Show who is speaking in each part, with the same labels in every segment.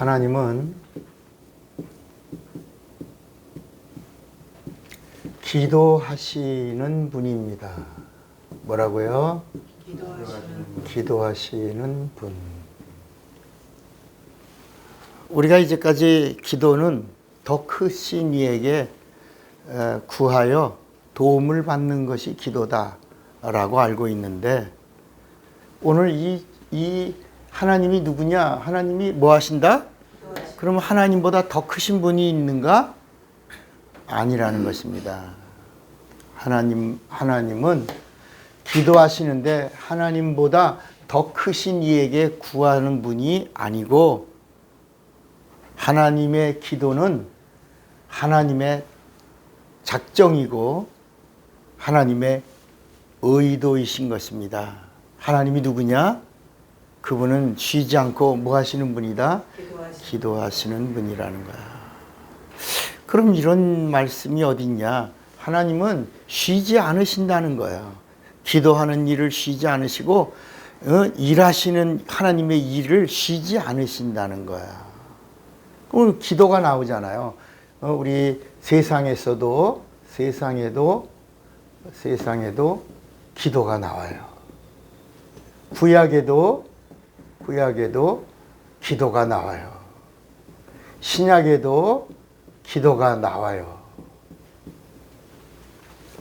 Speaker 1: 하나님은 기도하시는 분입니다. 뭐라고요? 기도하시는 분. 우리가 이제까지 기도는 더 크신 이에게 구하여 도움을 받는 것이 기도다라고 알고 있는데, 오늘 이 하나님이 누구냐? 하나님이 뭐 하신다? 그러면 하나님보다 더 크신 분이 있는가? 아니라는 것입니다. 하나님은 기도하시는데 하나님보다 더 크신 이에게 구하는 분이 아니고, 하나님의 기도는 하나님의 작정이고 하나님의 의도이신 것입니다. 하나님이 누구냐? 그분은 쉬지 않고 뭐 하시는 분이다? 기도하시는 분이라는 거야. 그럼 이런 말씀이 어딨냐? 하나님은 쉬지 않으신다는 거예요. 기도하는 일을 쉬지 않으시고 일하시는 하나님의 일을 쉬지 않으신다는 거야. 그럼 기도가 나오잖아요. 우리 세상에도 기도가 나와요. 구약에도 기도가 나와요. 신약에도 기도가 나와요.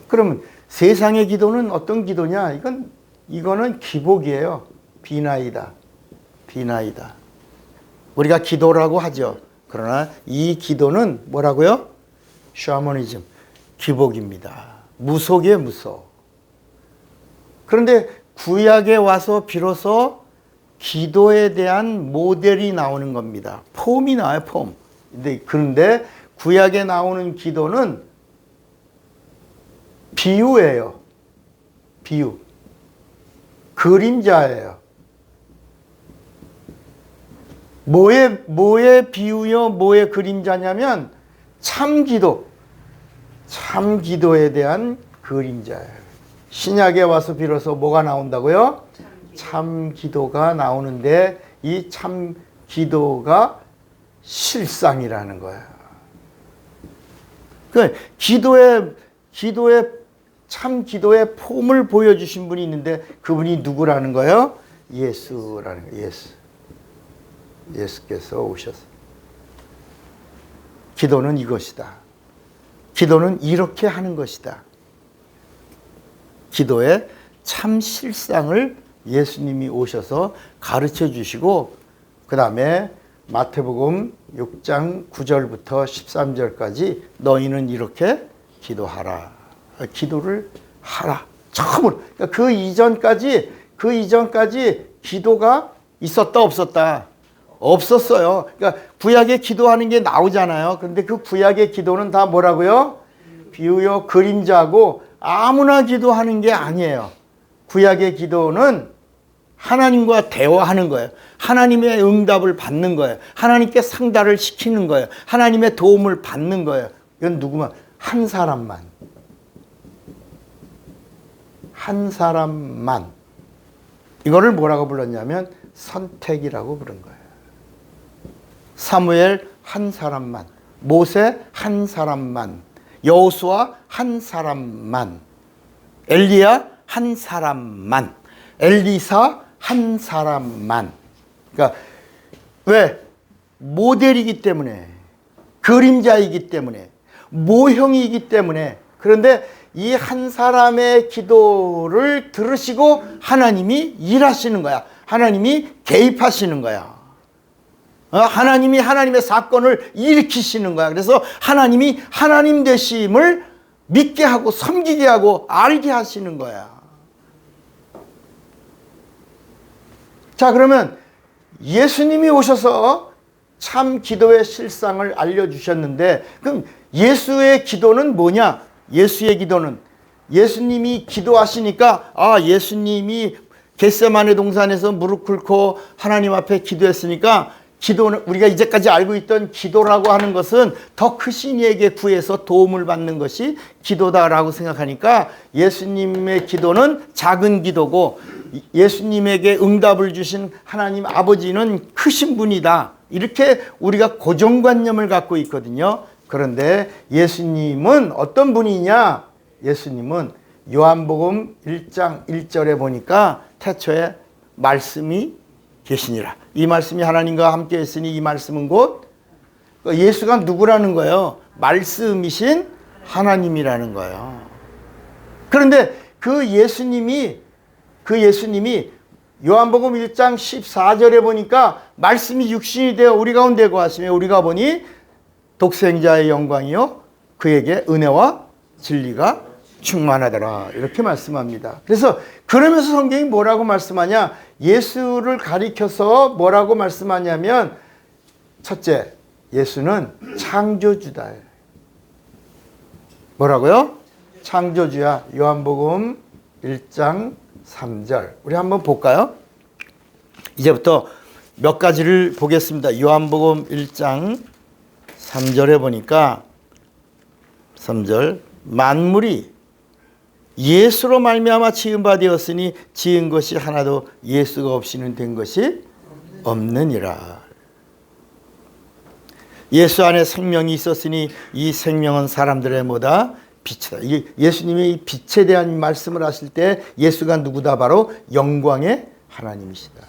Speaker 1: 그러면 세상의 기도는 어떤 기도냐? 이거는 기복이에요. 비나이다. 우리가 기도라고 하죠. 그러나 이 기도는 뭐라고요? 샤머니즘, 기복입니다. 무속이에요, 무속. 그런데 구약에 와서 비로소 기도에 대한 모델이 나오는 겁니다. 폼이 나와요, 폼. 그런데 구약에 나오는 기도는 비유예요. 비유. 그림자예요. 뭐의 비유요? 뭐의 그림자냐면 참기도에 대한 그림자예요. 신약에 와서 비로소 뭐가 나온다고요? 참기도가 나오는데 이 참기도가 실상이라는 거예요. 그 참기도의 폼을 보여주신 분이 있는데 그분이 누구라는 거예요? 예수라는 거예요. 예수께서 오셨어요. 기도는 이것이다. 기도는 이렇게 하는 것이다. 기도의 참 실상을 예수님이 오셔서 가르쳐 주시고, 그 다음에 마태복음 6장 9절부터 13절까지 너희는 이렇게 기도하라. 기도를 하라. 처음으로. 그러니까 그 이전까지 기도가 있었다 없었다? 없었어요. 그러니까 구약에 기도하는 게 나오잖아요. 그런데 그 구약의 기도는 다 뭐라고요? 비유요, 그림자고 아무나 기도하는 게 아니에요. 구약의 기도는 하나님과 대화하는 거예요. 하나님의 응답을 받는 거예요. 하나님께 상달을 시키는 거예요. 하나님의 도움을 받는 거예요. 이건 누구만? 한 사람만. 이거를 뭐라고 불렀냐면 선택이라고 부른 거예요. 사무엘 한 사람만, 모세 한 사람만, 여호수아 한 사람만, 엘리야 한 사람만, 엘리사 한 사람만. 그러니까 왜? 모델이기 때문에, 그림자이기 때문에, 모형이기 때문에. 그런데 이 한 사람의 기도를 들으시고 하나님이 일하시는 거야. 하나님이 개입하시는 거야. 하나님이 하나님의 사건을 일으키시는 거야. 그래서 하나님이 하나님 되심을 믿게 하고 섬기게 하고 알게 하시는 거야. 자, 그러면 예수님이 오셔서 참 기도의 실상을 알려주셨는데, 그럼 예수의 기도는 뭐냐? 예수의 기도는 예수님이 기도하시니까, 예수님이 겟세마네 동산에서 무릎 꿇고 하나님 앞에 기도했으니까, 기도는 우리가 이제까지 알고 있던 기도라고 하는 것은 더 크신 이에게 구해서 도움을 받는 것이 기도다라고 생각하니까, 예수님의 기도는 작은 기도고 예수님에게 응답을 주신 하나님 아버지는 크신 분이다 이렇게 우리가 고정관념을 갖고 있거든요. 그런데 예수님은 어떤 분이냐? 예수님은 요한복음 1장 1절에 보니까 태초에 말씀이 계시니라. 이 말씀이 하나님과 함께 했으니 이 말씀은 곧 예수가 누구라는 거예요? 말씀이신 하나님이라는 거예요. 그런데 그 예수님이 요한복음 1장 14절에 보니까 말씀이 육신이 되어 우리 가운데 거하시며 우리가 보니 독생자의 영광이요 그에게 은혜와 진리가 충만하더라 이렇게 말씀합니다. 그래서 그러면서 성경이 뭐라고 말씀하냐? 예수를 가리켜서 뭐라고 말씀하냐면 첫째, 예수는 창조주다. 뭐라고요? 창조주야. 요한복음 1장 3절. 우리 한번 볼까요? 이제부터 몇 가지를 보겠습니다. 요한복음 1장 3절에 보니까 3절 만물이 예수로 말미암아 지은 바 되었으니 지은 것이 하나도 예수가 없이는 된 것이 없느니라. 예수 안에 생명이 있었으니 이 생명은 사람들의 뭐다? 빛이다. 예수님이 이 빛에 대한 말씀을 하실 때 예수가 누구다? 바로 영광의 하나님이시다.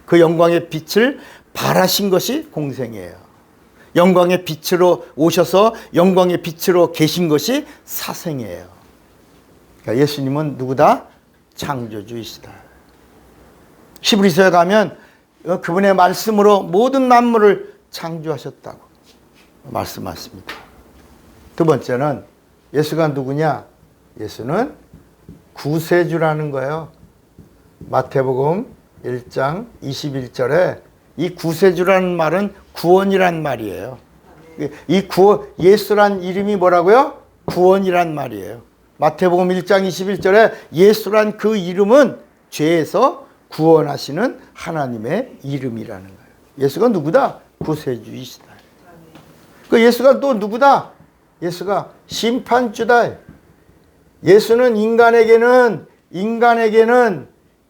Speaker 1: 그 영광의 빛을 발하신 것이 공생이에요. 영광의 빛으로 오셔서 영광의 빛으로 계신 것이 사생이에요. 그러니까 예수님은 누구다? 창조주이시다. 히브리서에 가면 그분의 말씀으로 모든 만물을 창조하셨다고 말씀하십니다. 두 번째는 예수가 누구냐? 예수는 구세주라는 거예요. 마태복음 1장 21절에 이 구세주라는 말은 구원이란 말이에요. 이 예수란 이름이 뭐라고요? 구원이란 말이에요. 마태복음 1장 21절에 예수란 그 이름은 죄에서 구원하시는 하나님의 이름이라는 거예요. 예수가 누구다? 구세주이시다. 그 예수가 또 누구다? 예수가 심판주다. 예수는 인간에게는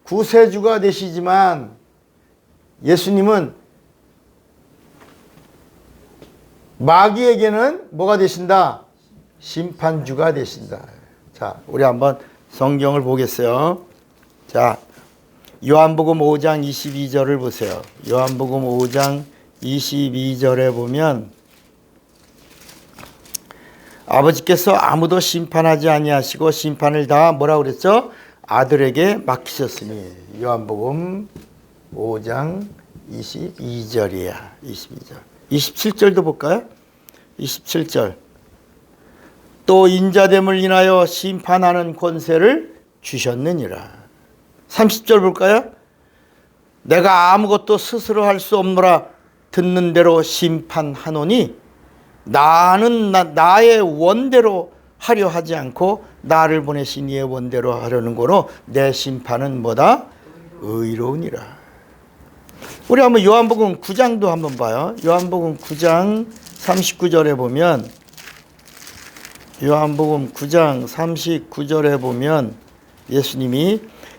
Speaker 1: 구세주가 되시지만 예수님은 마귀에게는 뭐가 되신다? 심판주가 되신다. 자, 우리 한번 성경을 보겠어요. 자, 요한복음 5장 22절을 보세요. 요한복음 5장 22절에 보면 아버지께서 아무도 심판하지 아니하시고 심판을 다 뭐라 그랬죠? 아들에게 맡기셨으니. 요한복음 5장 22절이야. 22절. 27절도 볼까요? 27절. 또 인자됨을 인하여 심판하는 권세를 주셨느니라. 30절 볼까요? 내가 아무것도 스스로 할 수 없노라 듣는 대로 심판하노니 나는 나의 원대로 하려 하지 않고 나를 보내신 이의 원대로 하려는 거로 내 심판은 뭐다? 의로우니라. 우리 한번 요한복음 9장도 한번 봐요. 요한복음 9장 39절에 보면 요한복음 9장 39절에 보면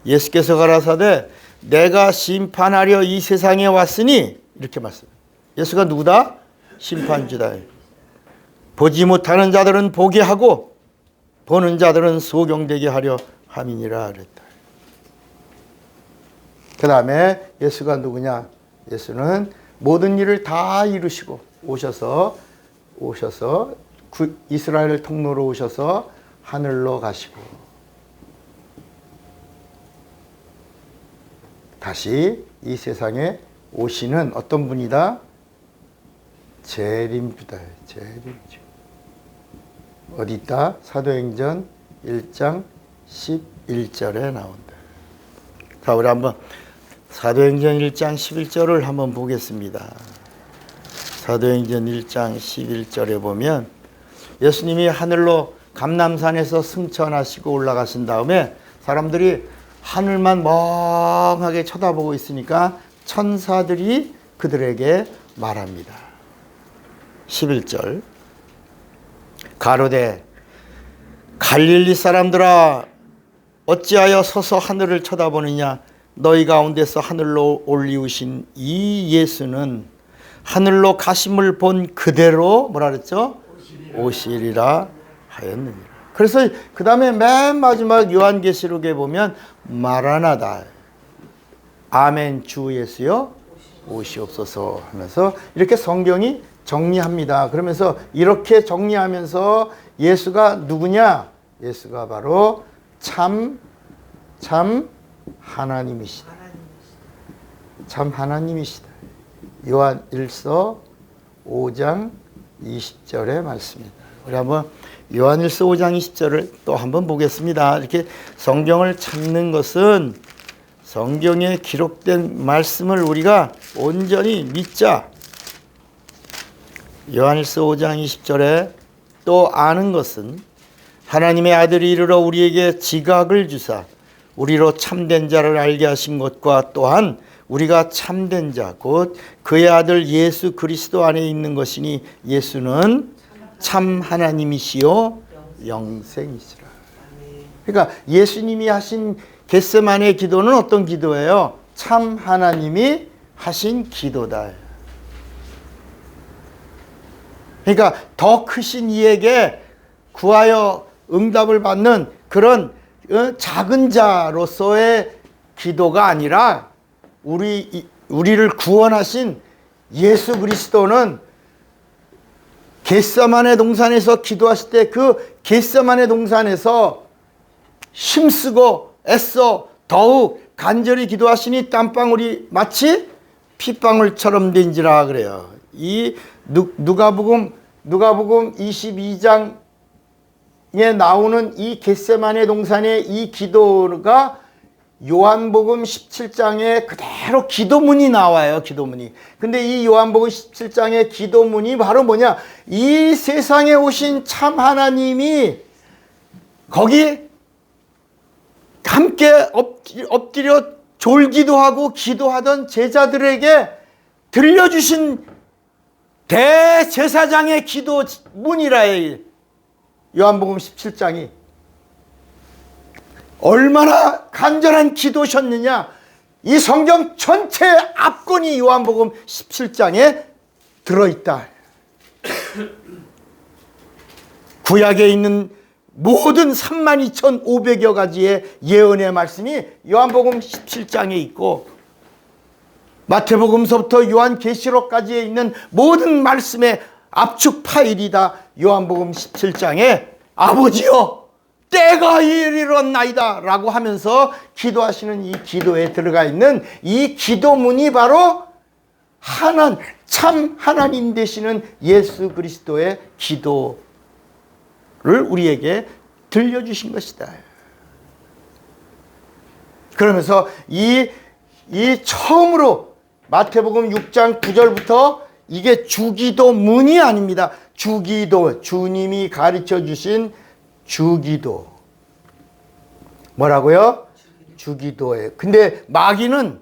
Speaker 1: 예수께서 가라사대 내가 심판하려 이 세상에 왔으니 이렇게 말씀해요. 예수가 누구다? 심판주다. 보지 못하는 자들은 보게 하고 보는 자들은 소경되게 하려 함이니라 그랬다. 그 다음에 예수가 누구냐? 예수는 모든 일을 다 이루시고 오셔서 이스라엘 통로로 오셔서 하늘로 가시고 다시 이 세상에 오시는 어떤 분이다? 재림주다. 재림주. 어디 있다? 사도행전 1장 11절에 나온다. 자, 우리 한번 사도행전 1장 11절을 한번 보겠습니다. 사도행전 1장 11절에 보면 예수님이 하늘로 감람산에서 승천하시고 올라가신 다음에 사람들이 하늘만 멍하게 쳐다보고 있으니까 천사들이 그들에게 말합니다. 11절 가로되 갈릴리 사람들아 어찌하여 서서 하늘을 쳐다보느냐 너희 가운데서 하늘로 올리우신 이 예수는 하늘로 가심을 본 그대로 뭐라 그랬죠? 오시리라 하였느니라. 그래서 그 다음에 맨 마지막 요한계시록에 보면 마라나다, 아멘 주 예수여 오시옵소서 하면서 이렇게 성경이 정리합니다. 그러면서 이렇게 정리하면서 예수가 누구냐? 예수가 바로 참 하나님이시다. 참 하나님이시다. 요한 1서 5장 20절의 말씀입니다. 우리 한번 요한 1서 5장 20절을 또 한번 보겠습니다. 이렇게 성경을 찾는 것은 성경에 기록된 말씀을 우리가 온전히 믿자. 요한 1서 5장 20절에 또 아는 것은 하나님의 아들이 이르러 우리에게 지각을 주사 우리로 참된 자를 알게 하신 것과 또한 우리가 참된 자 곧 그의 아들 예수 그리스도 안에 있는 것이니 예수는 참 하나님이시요 영생이시라. 그러니까 예수님이 하신 겟세마네 기도는 어떤 기도예요? 참 하나님이 하신 기도다. 그러니까 더 크신 이에게 구하여 응답을 받는 그런 작은 자로서의 기도가 아니라 우리를 구원하신 예수 그리스도는 겟세마네 동산에서 기도하실 때 그 겟세마네 동산에서 힘쓰고 애써 더욱 간절히 기도하시니 땀방울이 마치 핏방울처럼 된지라 그래요. 이 누가복음 22장에 나오는 이 겟세마네 동산의 이 기도가 요한복음 17장에 그대로 기도문이 나와요. 기도문이. 근데 이 요한복음 17장의 기도문이 바로 뭐냐? 이 세상에 오신 참 하나님이 거기 함께 엎드려 졸기도 하고 기도하던 제자들에게 들려주신 대제사장의 기도문이라요. 요한복음 17장이. 얼마나 간절한 기도셨느냐. 이 성경 전체 압권이 요한복음 17장에 들어있다. 구약에 있는 모든 32,500여 가지의 예언의 말씀이 요한복음 17장에 있고 마태복음서부터 요한계시록까지 있는 모든 말씀의 압축 파일이다. 요한복음 17장에 아버지여 때가 이르렀나이다 라고 하면서 기도하시는 이 기도에 들어가 있는 이 기도문이 바로 참 하나님 되시는 예수 그리스도의 기도를 우리에게 들려주신 것이다. 그러면서 이 처음으로 마태복음 6장 9절부터 이게 주기도문이 아닙니다. 주기도, 주님이 가르쳐 주신 주기도. 뭐라고요? 주기도예요. 근데 마귀는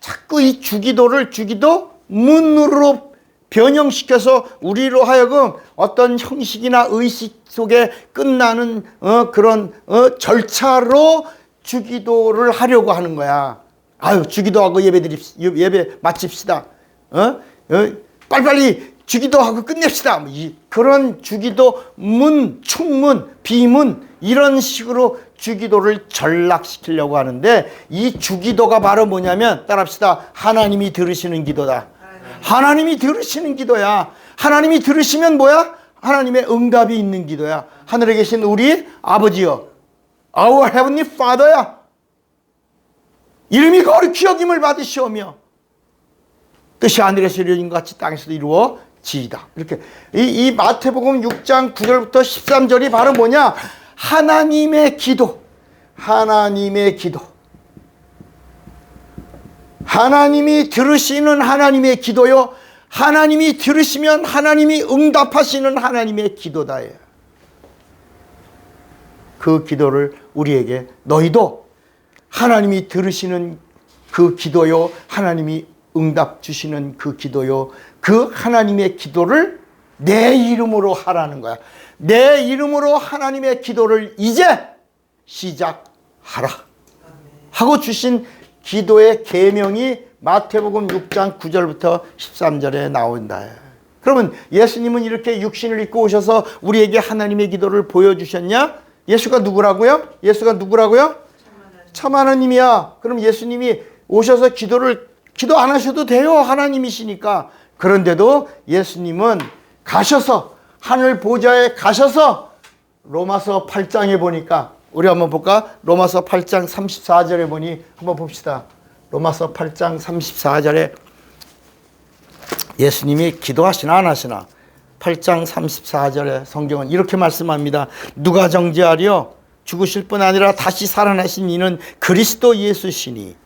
Speaker 1: 자꾸 이 주기도를 주기도문으로 변형시켜서 우리로 하여금 어떤 형식이나 의식 속에 끝나는 그런 절차로 주기도를 하려고 하는 거야. 아유, 주기도하고 예배 마칩시다. 빨리빨리 주기도하고 끝냅시다. 그런 주기도 충문, 비문 이런 식으로 주기도를 전락시키려고 하는데 이 주기도가 바로 뭐냐면 따라합시다. 하나님이 들으시는 기도다. 하나님이 들으시는 기도야. 하나님이 들으시면 뭐야? 하나님의 응답이 있는 기도야. 하늘에 계신 우리 아버지여, Our Heavenly Father야. 이름이 거룩히 여김을 받으시오며 뜻이 하늘에서 이루어진 것 같이 땅에서도 이루어지이다. 이렇게 이 마태복음 6장 9절부터 13절이 바로 뭐냐? 하나님의 기도. 하나님의 기도. 하나님이 들으시는 하나님의 기도요. 하나님이 들으시면 하나님이 응답하시는 하나님의 기도다. 그 기도를 우리에게 너희도 하나님이 들으시는 그 기도요. 하나님이 응답 주시는 그 기도요. 그 하나님의 기도를 내 이름으로 하라는 거야. 내 이름으로 하나님의 기도를 이제 시작하라 하고 주신 기도의 계명이 마태복음 6장 9절부터 13절에 나온다. 그러면 예수님은 이렇게 육신을 입고 오셔서 우리에게 하나님의 기도를 보여주셨냐? 예수가 누구라고요? 예수가 누구라고요? 참 하나님이야. 그럼 예수님이 오셔서 기도 안 하셔도 돼요. 하나님이시니까. 그런데도 예수님은 가셔서 하늘 보좌에 가셔서 로마서 8장에 보니까 우리 한번 볼까? 로마서 8장 34절에 보니 한번 봅시다. 로마서 8장 34절에 예수님이 기도하시나 안 하시나? 8장 34절에 성경은 이렇게 말씀합니다. 누가 정죄하려? 죽으실 뿐 아니라 다시 살아나신 이는 그리스도 예수시니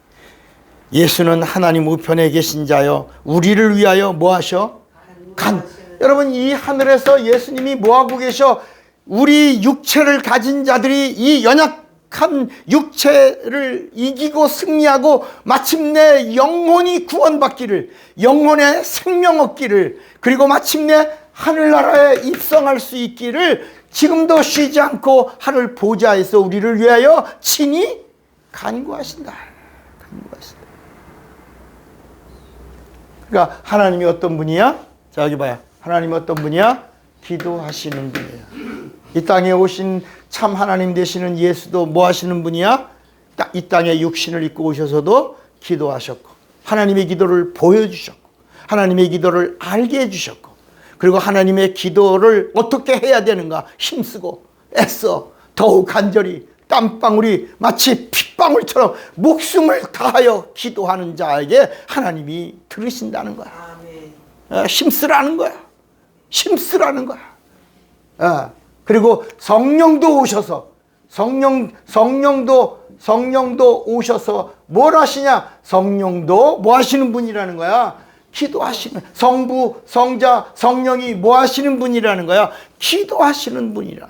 Speaker 1: 예수는 하나님 우편에 계신 자여 우리를 위하여 뭐 하셔? 여러분 이 하늘에서 예수님이 뭐 하고 계셔? 우리 육체를 가진 자들이 이 연약한 육체를 이기고 승리하고 마침내 영혼이 구원받기를, 영혼의 생명 얻기를, 그리고 마침내 하늘나라에 입성할 수 있기를 지금도 쉬지 않고 하늘 보좌에서 우리를 위하여 친히 간구하신다. 간구하신다. 그러니까 하나님이 어떤 분이야? 자 여기 봐요. 하나님이 어떤 분이야? 기도하시는 분이야. 이 땅에 오신 참 하나님 되시는 예수도 뭐 하시는 분이야? 이 땅에 육신을 입고 오셔서도 기도하셨고 하나님의 기도를 보여주셨고 하나님의 기도를 알게 해주셨고 그리고 하나님의 기도를 어떻게 해야 되는가 힘쓰고 애써 더욱 간절히 땀방울이 마치 핏방울처럼 목숨을 다하여 기도하는 자에게 하나님이 들으신다는 거야. 힘쓰라는 거야. 힘쓰라는 거야. 그리고 성령도 오셔서 성령도 오셔서 뭘 하시냐? 성령도 뭐 하시는 분이라는 거야? 기도하시는 성부, 성자, 성령이 뭐 하시는 분이라는 거야? 기도하시는 분이라.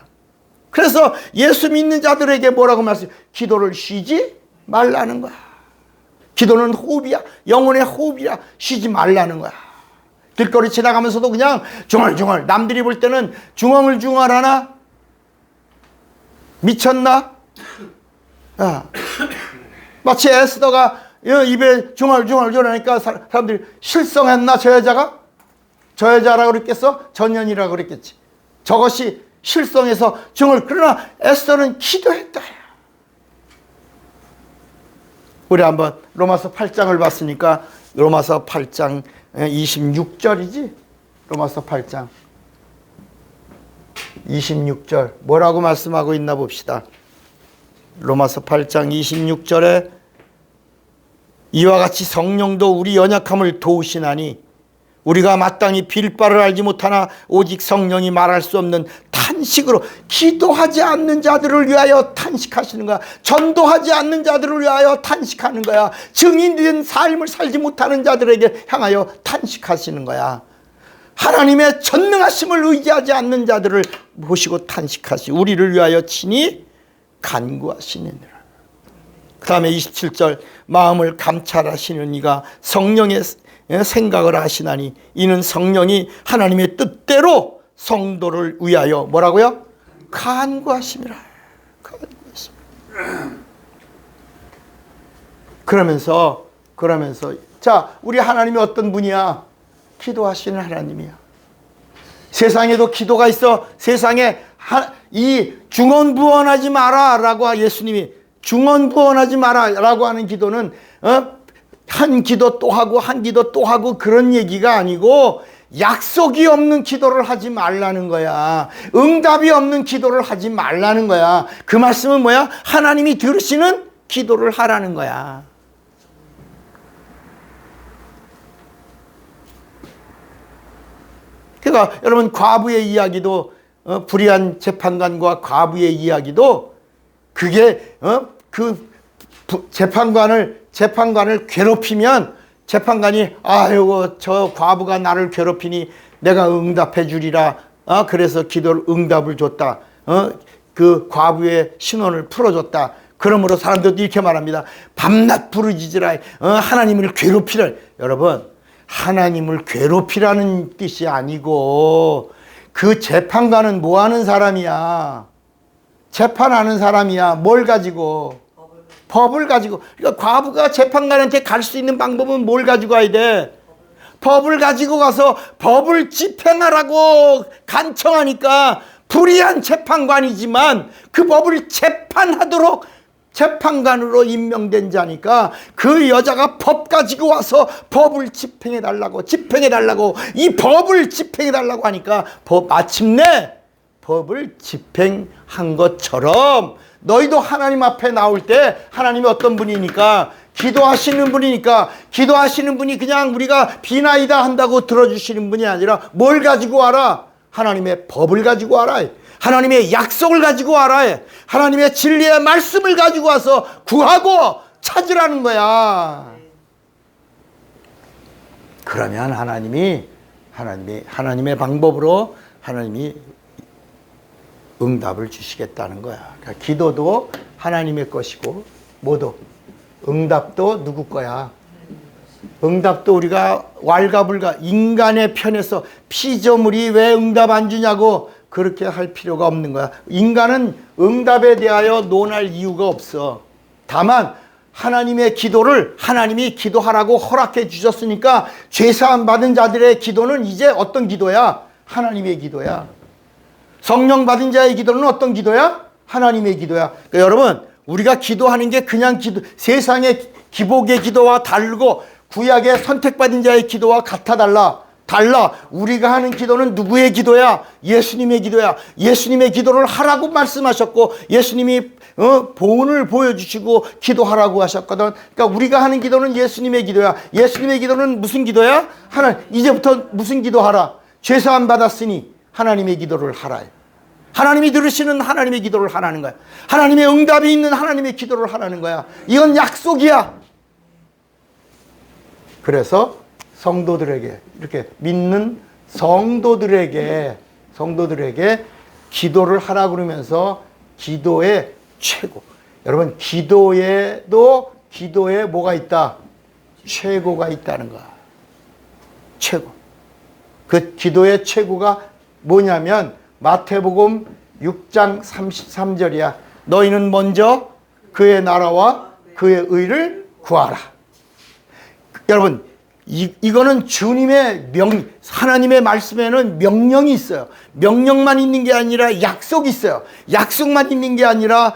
Speaker 1: 그래서 예수 믿는 자들에게 뭐라고 말씀해? 기도를 쉬지 말라는 거야. 기도는 호흡이야. 영혼의 호흡이야. 쉬지 말라는 거야. 길거리 지나가면서도 그냥 중얼중얼 남들이 볼 때는 중얼중얼하나? 미쳤나? 마치 에스더가 입에 중얼중얼 하니까 사람들이 실성했나 저 여자가? 저 여자라고 그랬겠어? 전년이라고 그랬겠지. 저것이 실성해서 그러나 에스더는 기도했다. 우리 한번 로마서 8장을 봤으니까 로마서 8장 26절이지? 로마서 8장 26절 뭐라고 말씀하고 있나 봅시다. 로마서 8장 26절에 이와 같이 성령도 우리 연약함을 도우시나니 우리가 마땅히 빌 바를 알지 못하나 오직 성령이 말할 수 없는 탄식으로 기도하지 않는 자들을 위하여 탄식하시는 거야. 전도하지 않는 자들을 위하여 탄식하는 거야. 증인된 삶을 살지 못하는 자들에게 향하여 탄식하시는 거야. 하나님의 전능하심을 의지하지 않는 자들을 보시고 탄식하시 우리를 위하여 친히 간구하시느니라. 그 다음에 27절 마음을 감찰하시는 이가 성령의 생각을 하시나니 이는 성령이 하나님의 뜻대로 성도를 위하여 뭐라고요? 간구하심이라. 그러면서 자 우리 하나님이 어떤 분이야? 기도하시는 하나님이야. 세상에도 기도가 있어. 세상에 이 중언부언하지 마라 라고 예수님이 중언부언하지 마라 라고 하는 기도는 한 기도 또 하고 한 기도 또 하고 그런 얘기가 아니고 약속이 없는 기도를 하지 말라는 거야. 응답이 없는 기도를 하지 말라는 거야. 그 말씀은 뭐야? 하나님이 들으시는 기도를 하라는 거야. 그러니까 여러분 과부의 이야기도 불의한 재판관과 과부의 이야기도 그게 그 재판관을 괴롭히면 재판관이 아이고 저 과부가 나를 괴롭히니 내가 응답해 주리라. 그래서 기도를 응답을 줬다. 그 과부의 신원을 풀어줬다. 그러므로 사람들도 이렇게 말합니다. 밤낮 부르짖으라. 하나님을 괴롭히라. 여러분 하나님을 괴롭히라는 뜻이 아니고 그 재판관은 뭐하는 사람이야? 재판하는 사람이야. 뭘 가지고? 법을 가지고. 그러니까 과부가 재판관한테 갈 수 있는 방법은 뭘 가지고 가야 돼? 법을 가지고 가서 법을 집행하라고 간청하니까 불의한 재판관이지만 그 법을 재판하도록 재판관으로 임명된 자니까 그 여자가 법 가지고 와서 법을 집행해 달라고 이 법을 집행해 달라고 하니까 마침내 법을 집행한 것처럼 너희도 하나님 앞에 나올 때 하나님이 어떤 분이니까 기도하시는 분이 그냥 우리가 비나이다 한다고 들어주시는 분이 아니라 뭘 가지고 와라? 하나님의 법을 가지고 와라. 하나님의 약속을 가지고 와라. 하나님의 진리의 말씀을 가지고 와서 구하고 찾으라는 거야. 그러면 하나님의 방법으로 하나님이 응답을 주시겠다는 거야. 그러니까 기도도 하나님의 것이고 뭐도 응답도 누구 거야? 응답도 우리가 왈가불가 인간의 편에서 피조물이 왜 응답 안 주냐고 그렇게 할 필요가 없는 거야. 인간은 응답에 대하여 논할 이유가 없어. 다만 하나님의 기도를 하나님이 기도하라고 허락해 주셨으니까 죄사함 받은 자들의 기도는 이제 어떤 기도야? 하나님의 기도야. 성령 받은 자의 기도는 어떤 기도야? 하나님의 기도야. 그러니까 여러분 우리가 기도하는 게 그냥 세상의 기복의 기도와 다르고 구약의 선택받은 자의 기도와 달라. 우리가 하는 기도는 누구의 기도야? 예수님의 기도야. 예수님의 기도를 하라고 말씀하셨고 예수님이 본을 보여주시고 기도하라고 하셨거든. 그러니까 우리가 하는 기도는 예수님의 기도야. 예수님의 기도는 무슨 기도야? 이제부터 무슨 기도하라? 죄사함 받았으니 하나님의 기도를 하라. 하나님이 들으시는 하나님의 기도를 하라는 거야. 하나님의 응답이 있는 하나님의 기도를 하라는 거야. 이건 약속이야. 그래서 성도들에게 이렇게 믿는 성도들에게 기도를 하라 그러면서 기도의 최고. 여러분 기도에 뭐가 있다? 최고가 있다는 거야. 최고. 그 기도의 최고가 뭐냐면 마태복음 6장 33절이야. 너희는 먼저 그의 나라와 그의 의를 구하라. 여러분 이거는 주님의 하나님의 말씀에는 명령이 있어요. 명령만 있는 게 아니라 약속이 있어요. 약속만 있는 게 아니라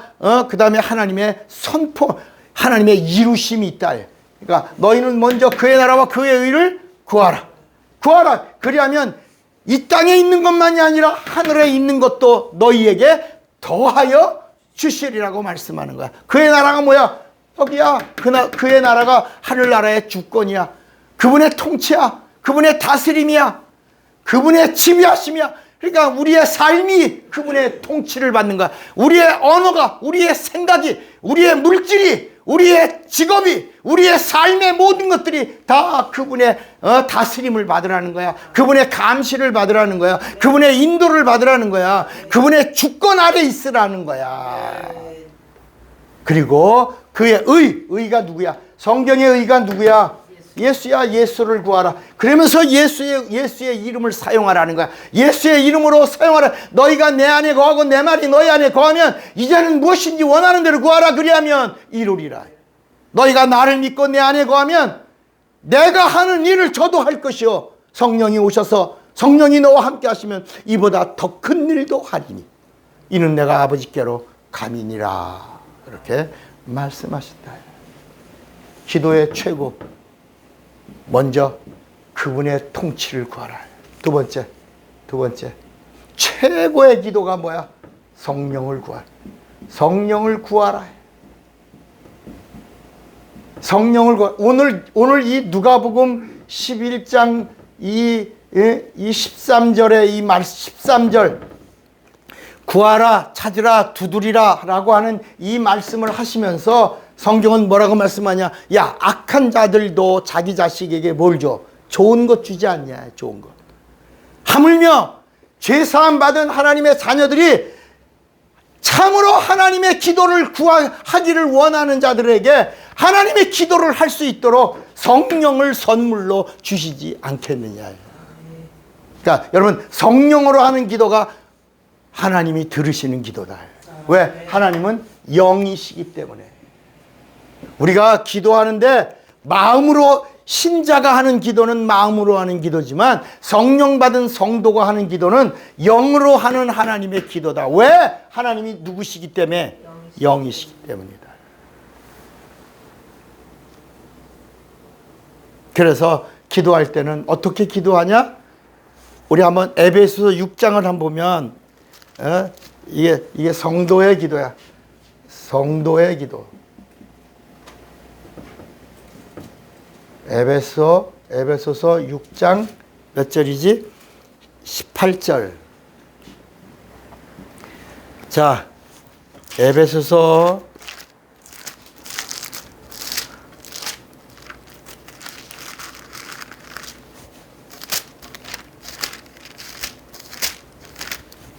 Speaker 1: 그 다음에 하나님의 선포, 하나님의 이루심이 있다. 그러니까 너희는 먼저 그의 나라와 그의 의를 구하라. 그리하면 이 땅에 있는 것만이 아니라 하늘에 있는 것도 너희에게 더하여 주시리라고 말씀하는 거야. 그의 나라가 뭐야? 여기야. 그의 나라가 하늘나라의 주권이야. 그분의 통치야. 그분의 다스림이야. 그분의 지휘하심이야. 그러니까 우리의 삶이 그분의 통치를 받는 거야. 우리의 언어가, 우리의 생각이, 우리의 물질이, 우리의 직업이, 우리의 삶의 모든 것들이 다 그분의 다스림을 받으라는 거야. 그분의 감시를 받으라는 거야. 그분의 인도를 받으라는 거야. 그분의 주권 아래 있으라는 거야. 그리고 그의 의가 누구야? 성경의 의가 누구야? 예수야. 예수를 구하라. 그러면서 예수의 이름을 사용하라는 거야. 예수의 이름으로 사용하라. 너희가 내 안에 거하고 내 말이 너희 안에 거하면 이제는 무엇인지 원하는 대로 구하라. 그리하면 이루리라. 너희가 나를 믿고 내 안에 거하면 내가 하는 일을 저도 할 것이요 성령이 오셔서 성령이 너와 함께 하시면 이보다 더 큰 일도 하리니 이는 내가 아버지께로 감이니라. 이렇게 말씀하셨다. 기도의 최고, 먼저 그분의 통치를 구하라. 두 번째 최고의 기도가 뭐야? 성령을 구하라. 성령을 구하라. 성령을 구하라. 오늘 이 누가복음 11장 이 13절의 이 말 13절 구하라, 찾으라, 두드리라 라고 하는 이 말씀을 하시면서 성경은 뭐라고 말씀하냐? 야, 악한 자들도 자기 자식에게 뭘 줘? 좋은 것 주지 않냐? 좋은 것. 하물며 죄사함 받은 하나님의 자녀들이 참으로 하나님의 기도를 하기를 원하는 자들에게 하나님의 기도를 할 수 있도록 성령을 선물로 주시지 않겠느냐. 그러니까 여러분, 성령으로 하는 기도가 하나님이 들으시는 기도다. 왜? 하나님은 영이시기 때문에. 우리가 기도하는데 마음으로, 신자가 하는 기도는 마음으로 하는 기도지만 성령 받은 성도가 하는 기도는 영으로 하는 하나님의 기도다. 왜? 하나님이 누구시기 때문에? 영이시기 때문이다. 그래서 기도할 때는 어떻게 기도하냐? 우리 한번 에베소서 6장을 한번 보면 이게 성도의 기도야. 성도의 기도. 에베소서 6장 몇 절이지? 18절. 자, 에베소서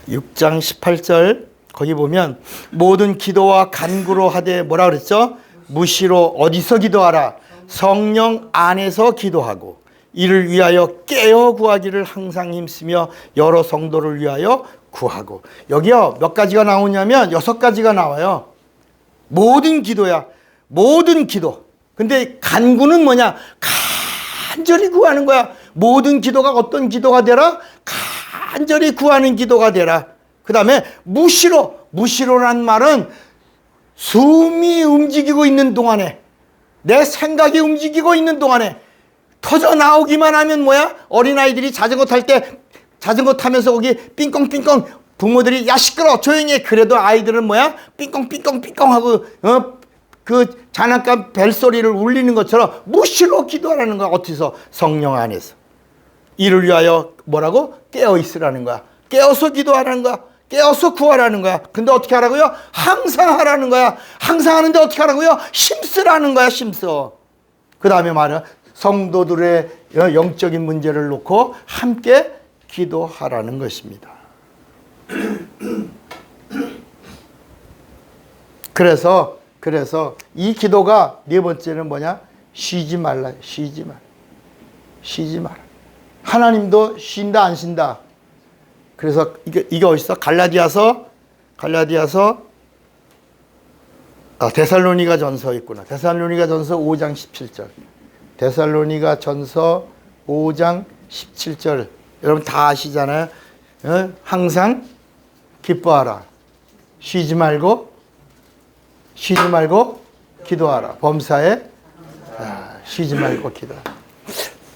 Speaker 1: 6장 18절 거기 보면 모든 기도와 간구로 하되 뭐라 그랬죠? 무시로 어디서 기도하라? 성령 안에서 기도하고 이를 위하여 깨어 구하기를 항상 힘쓰며 여러 성도를 위하여 구하고. 여기요 몇 가지가 나오냐면 6가지가 나와요. 모든 기도야. 모든 기도. 근데 간구는 뭐냐? 간절히 구하는 거야. 모든 기도가 어떤 기도가 되라? 간절히 구하는 기도가 되라. 그 다음에 무시로란 말은 숨이 움직이고 있는 동안에, 내 생각이 움직이고 있는 동안에 터져 나오기만 하면 뭐야? 어린아이들이 자전거 탈 때 자전거 타면서 거기 삥꽁삥꽁 부모들이 야 시끄러 조용히 해. 그래도 아이들은 뭐야? 삥꽁삥꽁삥꽁 하고 그 장난감 벨소리를 울리는 것처럼 무시로 기도하라는 거야. 어디서? 성령 안에서. 이를 위하여 뭐라고? 깨어 있으라는 거야. 깨어서 기도하라는 거야. 깨어서 구하라는 거야. 근데 어떻게 하라고요? 항상 하라는 거야. 항상 하는데 어떻게 하라고요? 힘쓰라는 거야. 힘써. 그 다음에 말이야. 성도들의 영적인 문제를 놓고 함께 기도하라는 것입니다. 그래서 이 기도가 네 번째는 뭐냐? 쉬지 말라. 쉬지 마라. 하나님도 쉰다 안 쉰다. 그래서 이게 어딨어? 데살로니가 전서 있구나. 데살로니가 전서 5장 17절. 데살로니가 전서 5장 17절. 여러분 다 아시잖아요. 항상 기뻐하라. 쉬지 말고 기도하라. 범사에 쉬지 말고 기도하라.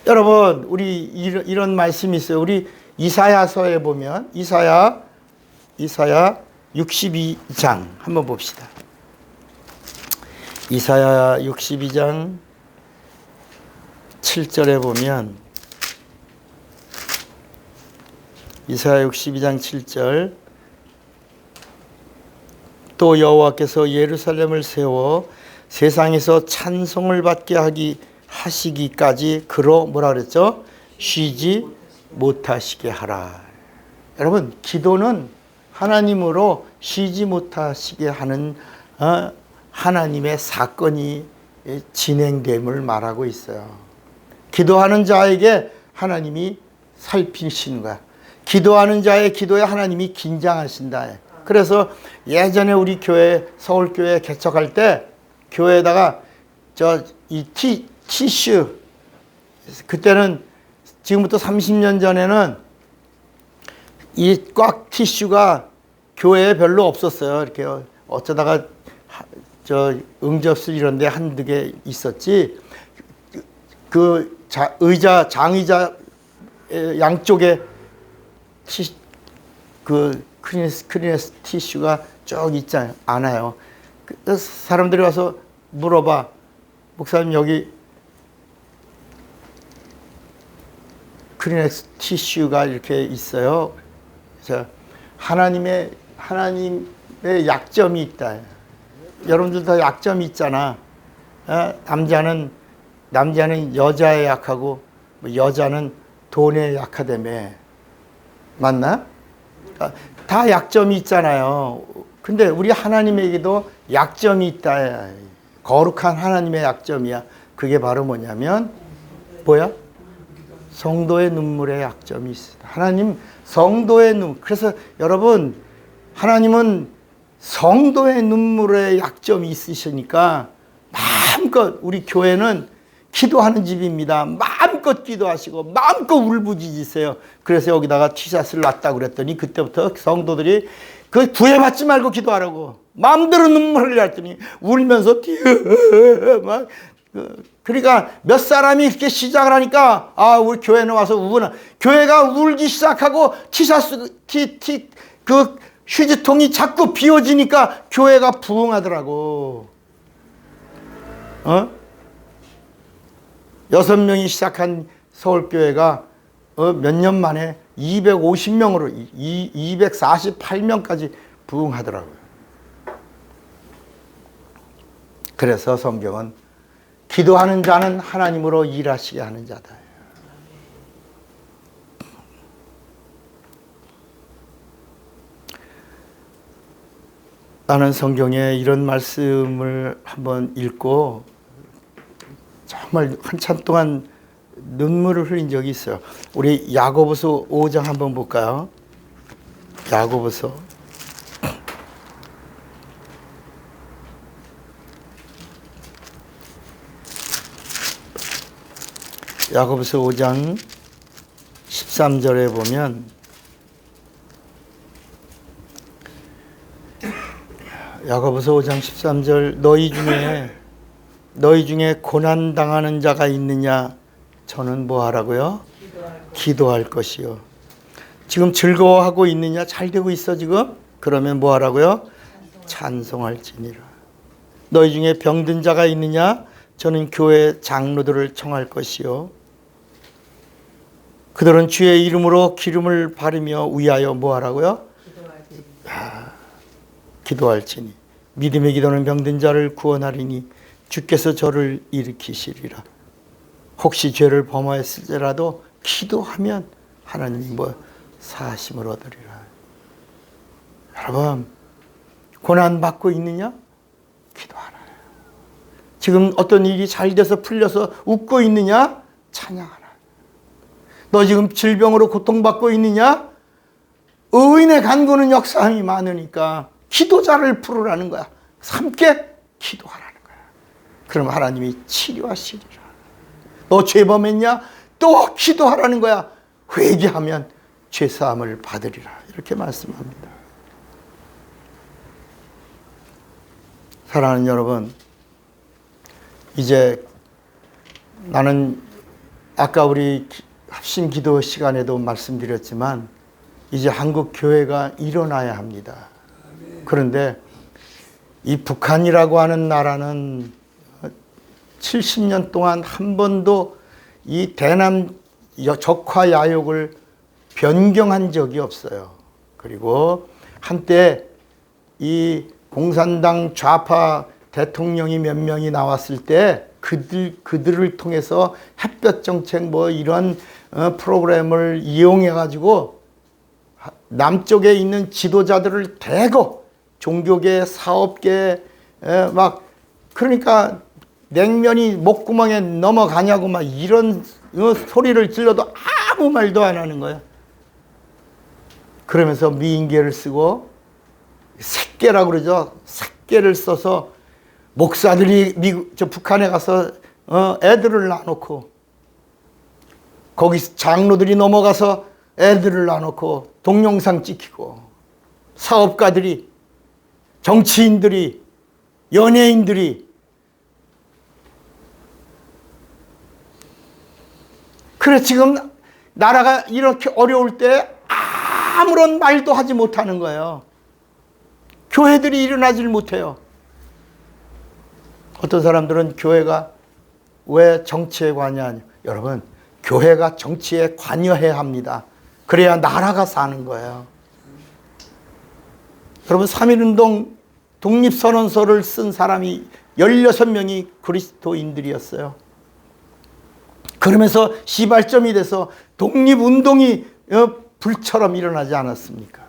Speaker 1: 여러분 우리 이런 말씀이 있어요. 우리 이사야서에 보면 이사야 62장 한번 봅시다. 이사야 62장 7절에 보면 이사야 62장 7절 또 여호와께서 예루살렘을 세워 세상에서 찬송을 받게 하시기까지 그로 뭐라 그랬죠? 쉬지 못하시게 하라. 여러분 기도는 하나님으로 쉬지 못하시게 하는 하나님의 사건이 진행됨을 말하고 있어요. 기도하는 자에게 하나님이 살피시는 거야. 기도하는 자의 기도에 하나님이 긴장하신다. 그래서 예전에 우리 교회 서울교회 개척할 때 교회에다가 이 티슈, 그때는 지금부터 30년 전에는 이 꽉 티슈가 교회에 별로 없었어요. 이렇게 어쩌다가 응접실 이런 데 한두 개 있었지. 장의자 양쪽에 크리네스 티슈가 쭉 있지 않아요. 그래서 사람들이 와서 물어봐. 목사님 여기 크리네스 티슈가 이렇게 있어요. 그래서 하나님의 약점이 있다. 여러분들 다 약점이 있잖아. 남자는 여자에 약하고 여자는 돈에 약하다며. 맞나? 다 약점이 있잖아요. 근데 우리 하나님에게도 약점이 있다. 거룩한 하나님의 약점이야. 그게 바로 뭐냐면 뭐야? 성도의 눈물의 약점이 있어요. 하나님 성도의 눈물. 그래서 여러분 하나님은 성도의 눈물의 약점이 있으시니까 마음껏 우리 교회는 기도하는 집입니다. 마음껏 기도하시고 마음껏 울부짖으세요. 그래서 여기다가 티샷을 놨다고 그랬더니 그때부터 성도들이 그 구애받지 말고 기도하라고 마음대로 눈물 흘리라 했더니 울면서 막 그러니까 몇 사람이 이렇게 시작을 하니까 우리 교회는 와서 우구나. 교회가 울기 시작하고 그 휴지통이 자꾸 비워지니까 교회가 부흥하더라고. 6명이 시작한 서울교회가 몇 년 만에 250명으로 248명까지 부흥하더라고요. 그래서 성경은 기도하는 자는 하나님으로 일하시게 하는 자다. 나는 성경에 이런 말씀을 한번 읽고 정말 한참 동안 눈물을 흘린 적이 있어요. 우리 야고보서 5장 한번 볼까요? 야고보서 5장 13절에 보면 야고보서 5장 13절 너희 중에 고난 당하는 자가 있느냐? 저는 뭐 하라고요? 기도할 것이요. 지금 즐거워하고 있느냐? 잘 되고 있어 지금? 그러면 뭐 하라고요? 찬송할지니라. 너희 중에 병든 자가 있느냐? 저는 교회 장로들을 청할 것이요. 그들은 주의 이름으로 기름을 바르며 위하여 뭐 하라고요? 기도할지니 믿음의 기도는 병든 자를 구원하리니 주께서 저를 일으키시리라. 혹시 죄를 범하였을지라도 기도하면 하나님이 사하심을 얻으리라. 여러분 고난받고 있느냐? 기도하라. 지금 어떤 일이 잘 돼서 풀려서 웃고 있느냐? 찬양하라. 너 지금 질병으로 고통받고 있느냐? 의인의 간구는 역사함이 많으니까 기도자를 부르라는 거야. 함께 기도하라는 거야. 그럼 하나님이 치료하시리라. 너 죄범했냐? 또 기도하라는 거야. 회개하면 죄사함을 받으리라. 이렇게 말씀합니다. 사랑하는 여러분, 이제 나는 아까 우리 합심 기도 시간에도 말씀드렸지만 이제 한국 교회가 일어나야 합니다. 그런데 이 북한이라고 하는 나라는 70년 동안 한 번도 이 대남 적화 야욕을 변경한 적이 없어요. 그리고 한때 이 공산당 좌파 대통령이 몇 명이 나왔을 때 그들을 통해서 햇볕 정책 이런 프로그램을 이용해 가지고 남쪽에 있는 지도자들을 대거 종교계, 사업계 막 그러니까 냉면이 목구멍에 넘어가냐고 막 이런 소리를 질러도 아무 말도 안 하는 거야. 그러면서 미인계를 쓰고 색계라고 그러죠. 색계를 써서 목사들이 북한에 가서 애들을 낳아놓고 거기 장로들이 넘어가서 애들을 낳아놓고 동영상 찍히고 사업가들이 정치인들이 연예인들이 그래 지금 나라가 이렇게 어려울 때 아무런 말도 하지 못하는 거예요. 교회들이 일어나질 못해요. 어떤 사람들은 교회가 왜 정치에 관여하냐. 여러분 교회가 정치에 관여해야 합니다. 그래야 나라가 사는 거예요. 여러분 3.1운동 독립선언서를 쓴 사람이 16명이 그리스도인들이었어요. 그러면서 시발점이 돼서 독립운동이 불처럼 일어나지 않았습니까?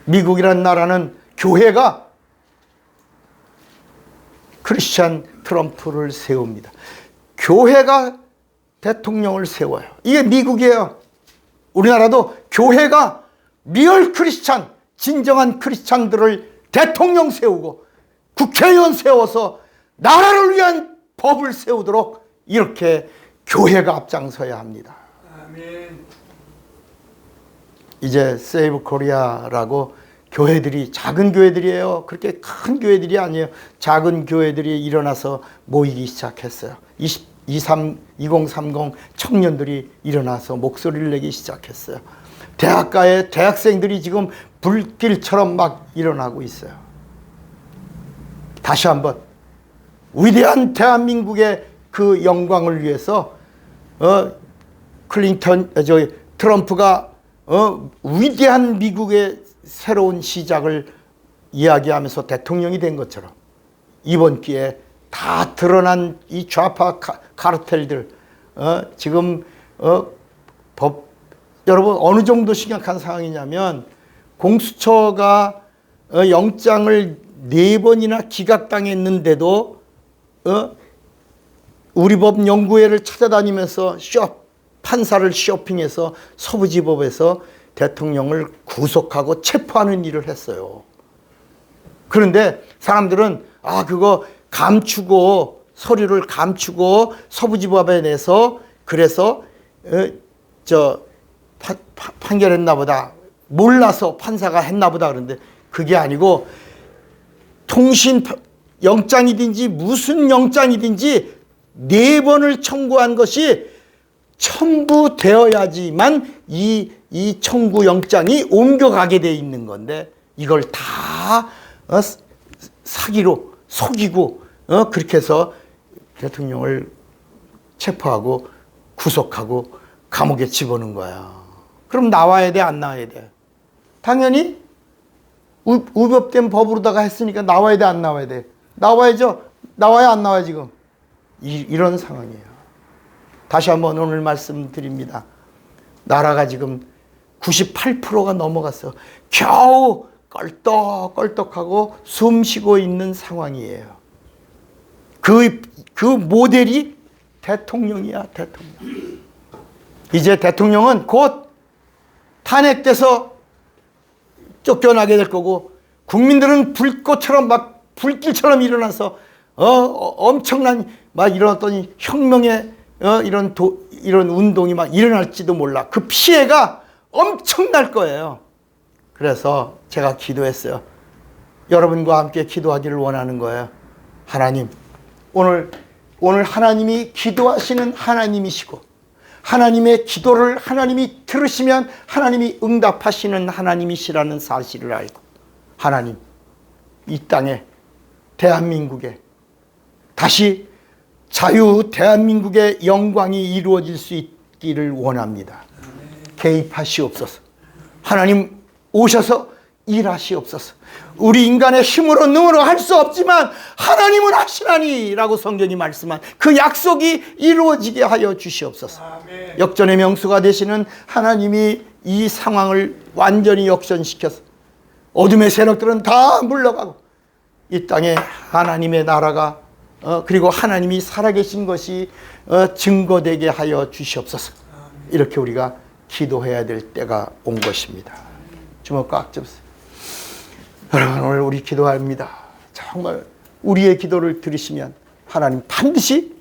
Speaker 1: 미국이라는 나라는 교회가 크리스찬 트럼프를 세웁니다. 교회가 대통령을 세워요. 이게 미국이에요. 우리나라도 교회가 리얼 크리스찬, 진정한 크리스찬들을 대통령 세우고 국회의원 세워서 나라를 위한 법을 세우도록 이렇게 교회가 앞장서야 합니다.
Speaker 2: 아멘.
Speaker 1: 이제 세이브 코리아라고 교회들이, 작은 교회들이에요. 그렇게 큰 교회들이 아니에요. 작은 교회들이 일어나서 모이기 시작했어요. 2030 청년들이 일어나서 목소리를 내기 시작했어요. 대학가의 대학생들이 지금 불길처럼 막 일어나고 있어요. 다시 한번 위대한 대한민국의 그 영광을 위해서 트럼프가 위대한 미국의 새로운 시작을 이야기하면서 대통령이 된 것처럼 이번 기회에 다 드러난 이 좌파 카르텔들 지금 여러분 어느 정도 심각한 상황이냐면 공수처가 영장을 4번이나 기각당했는데도 우리 법 연구회를 찾아다니면서 판사를 쇼핑해서 서부지법에서 대통령을 구속하고 체포하는 일을 했어요. 그런데 사람들은 그거 감추고 서류를 감추고 서부지법에 내서 그래서 판결했나 보다, 몰라서 판사가 했나 보다. 그런데 그게 아니고 통신 영장이든지 무슨 영장이든지 4번을 청구한 것이 첨부되어야지만 이 청구 영장이 옮겨가게 돼 있는 건데 이걸 다 사기로 속이고 그렇게 해서 대통령을 체포하고 구속하고 감옥에 집어넣은 거야. 그럼 나와야 돼, 안 나와야 돼? 당연히 위법된 법으로다가 했으니까 나와야 돼, 안 나와야 돼? 나와야죠. 나와야 안 나와요 지금. 이런 상황이에요. 다시 한번 오늘 말씀드립니다. 나라가 지금 98%가 넘어갔어. 겨우 껄떡껄떡하고 숨 쉬고 있는 상황이에요. 그 모델이 대통령이야, 대통령. 이제 대통령은 곧 탄핵돼서 쫓겨나게 될 거고 국민들은 불꽃처럼 막 불길처럼 일어나서 엄청난 막 일어났더니 혁명의 이런 운동이 막 일어날지도 몰라. 그 피해가 엄청날 거예요. 그래서 제가 기도했어요. 여러분과 함께 기도하기를 원하는 거예요. 하나님, 오늘 하나님이 기도하시는 하나님이시고 하나님의 기도를 하나님이 들으시면 하나님이 응답하시는 하나님이시라는 사실을 알고 하나님, 이 땅에 대한민국에 다시 자유 대한민국의 영광이 이루어질 수 있기를 원합니다. 개입하시옵소서. 하나님 오셔서 일하시옵소서. 우리 인간의 힘으로 능으로 할 수 없지만 하나님은 하시나니라고 성경이 말씀한 그 약속이 이루어지게 하여 주시옵소서.
Speaker 2: 아멘.
Speaker 1: 역전의 명수가 되시는 하나님이 이 상황을 완전히 역전시켜서 어둠의 세력들은 다 물러가고 이 땅에 하나님의 나라가 그리고 하나님이 살아계신 것이 증거되게 하여 주시옵소서. 이렇게 우리가 기도해야 될 때가 온 것입니다. 주먹 꽉 잡으세요. 여러분, 오늘 우리 기도합니다. 정말 우리의 기도를 들으시면 하나님 반드시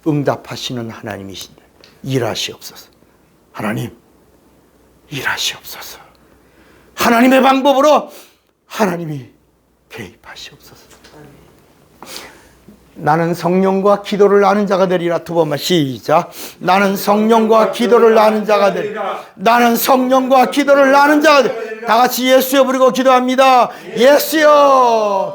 Speaker 1: 응답하시는 하나님이신데 일하시옵소서. 하나님 일하시옵소서. 하나님의 방법으로 하나님이 개입하시옵소서. 나는 성령과 기도를 아는 자가 되리라. 두 번만 시작. 나는 성령과 기도를 아는 자가 되리라. 나는 성령과 기도를 아는 자가 되리라. 다 같이 예수여 부르고 기도합니다. 예수여.